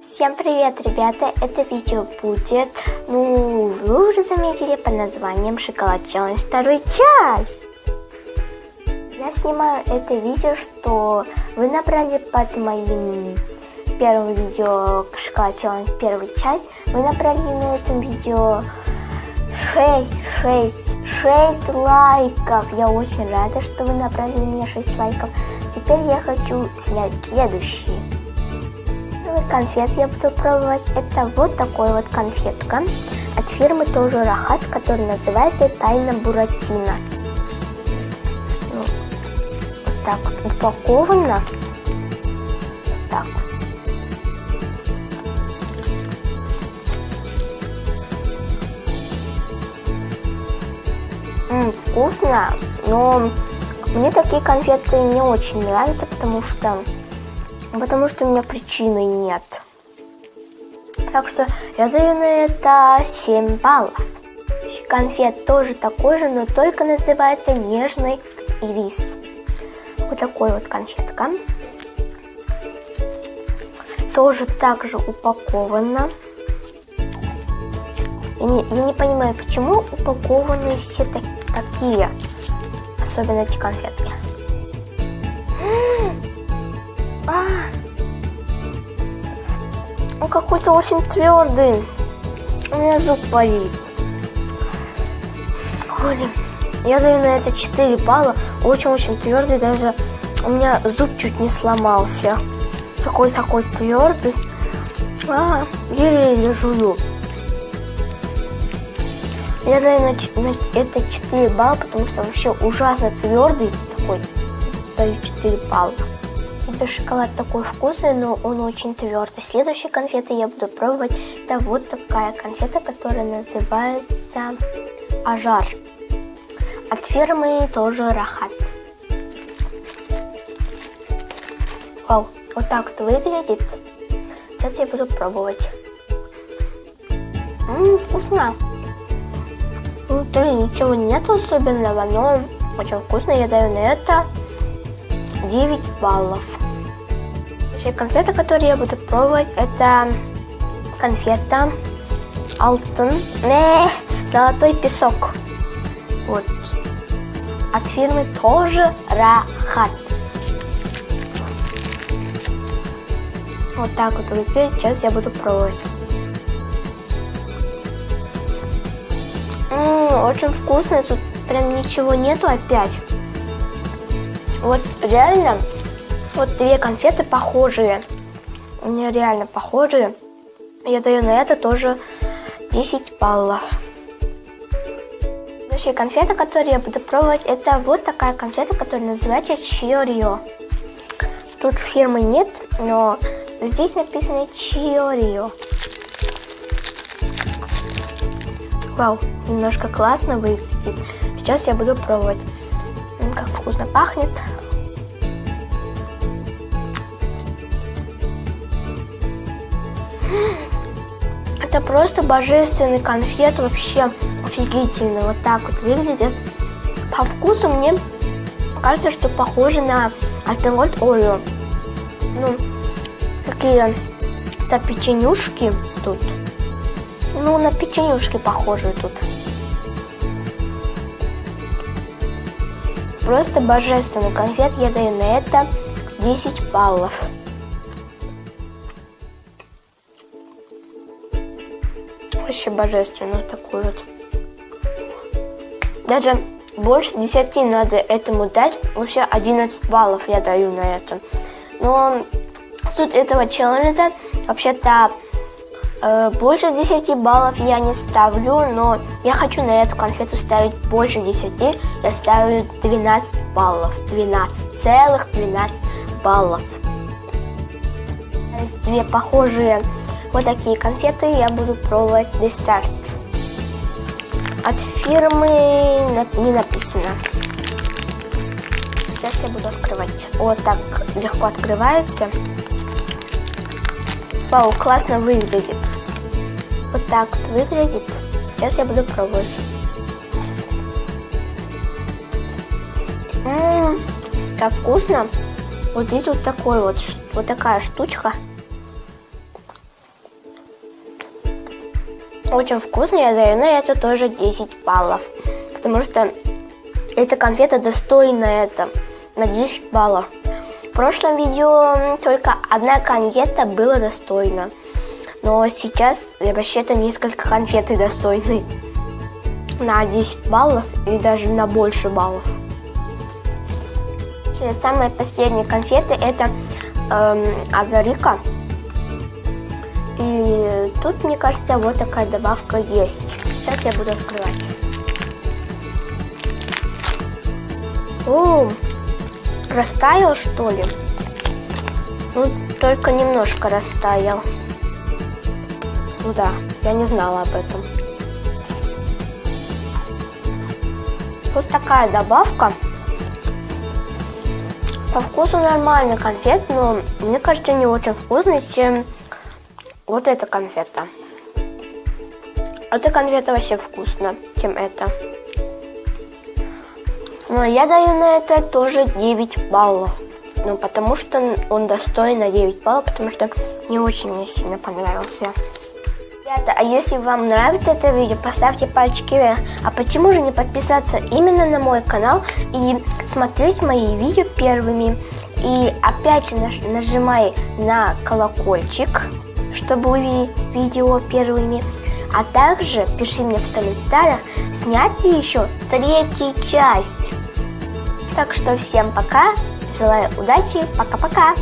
Всем привет, ребята! Это видео будет, вы уже заметили, под названием Шоколад Челлендж второй часть. Я снимаю это видео, что вы набрали под моим первым видео Шоколад Челлендж первую часть. Вы набрали на этом видео 6 лайков. Я очень рада, что вы набрали мне 6 лайков. Теперь я хочу снять следующий. Конфет я буду пробовать. Это вот такой вот конфетка от фирмы тоже Рахат, которая называется Тайна Буратино. Вот так вот упаковано. Вот так вот. Вкусно, но мне такие конфеты не очень нравятся, потому что у меня причины нет. Так что я даю на это 7 баллов. Конфет тоже такой же, но только называется нежный ирис. Вот такой вот конфетка. Тоже так же упакована. Я не понимаю, почему упакованы все такие. Особенно эти конфетки. Он какой-то очень твердый. У меня зуб болит. Блин. Я даю на это 4 балла. Очень-очень твердый. Даже у меня зуб чуть не сломался. Такой твердый. Еле-еле жую. Я даю на это 4 балла, потому что вообще ужасно твердый. Такой. Даю 4 балла. Шоколад такой вкусный, но он очень твердый. Следующая конфета я буду пробовать. Это вот такая конфета, которая называется Ажар. От фирмы тоже Рахат. Вау, вот так вот выглядит. Сейчас я буду пробовать. Вкусно. Внутри ничего нет особенного, но очень вкусно. Я даю на это 9 баллов. Конфета, которую я буду пробовать, это конфета Алтын, золотой песок. Вот. От фирмы тоже Рахат. Вот так вот выглядит. Сейчас я буду пробовать. Очень вкусно. Тут прям ничего нету опять. Вот реально. Вот две конфеты похожие. У меня реально похожие. Я даю на это тоже 10 баллов. Следующая конфета, которую я буду пробовать, это вот такая конфета, которая называется Чиорио. Тут фирмы нет, но здесь написано Чиорио. Вау, немножко классно выглядит. Сейчас я буду пробовать. Как вкусно пахнет. Это просто божественный конфет, вообще офигительно. Вот так вот выглядит. По вкусу мне кажется, что похоже на Альпен-Гольд Орео. Такие-то печенюшки тут. На печенюшки похожие тут. Просто божественный конфет. Я даю на это 10 баллов. Вообще божественно такой вот. Даже больше 10 надо этому дать. Вообще 11 баллов я даю на это. Но суть этого челленджа вообще-то больше 10 баллов я не ставлю. Но я хочу на эту конфету ставить больше 10. Я ставлю 12 баллов. 12,12 баллов. Есть две похожие вот такие конфеты. Я буду пробовать десерт. От фирмы не написано. Сейчас я буду открывать. Вот так легко открывается. Вау, классно выглядит. Вот так вот выглядит. Сейчас я буду пробовать. Как вкусно. Вот здесь вот такой вот такая штучка. очень вкусный, я даю на это тоже 10 баллов. Потому что эта конфета достойна на 10 баллов. В прошлом видео только одна конфета была достойна. Но сейчас вообще-то несколько конфет достойны на 10 баллов и даже на больше баллов. Самая последняя конфета это Азарика. И тут, мне кажется, вот такая добавка есть. Сейчас я буду открывать. О, растаял, что ли? Ну, только немножко растаял. Ну да, я не знала об этом. Вот такая добавка. По вкусу нормальный конфет, но мне кажется, не очень вкусный, чем вот эта конфета. Эта конфета вообще вкусна, чем это. Но я даю на это тоже 9 баллов. Ну, потому что он достоин на 9 баллов, потому что не очень мне сильно понравился. Ребята, а если вам нравится это видео, поставьте пальчики вверх. А почему же не подписаться именно на мой канал и смотреть мои видео первыми? И опять же нажимай на колокольчик, чтобы увидеть видео первыми. А также пиши мне в комментариях, снять ли еще 3-ю часть. Так что всем пока, желаю удачи, пока-пока.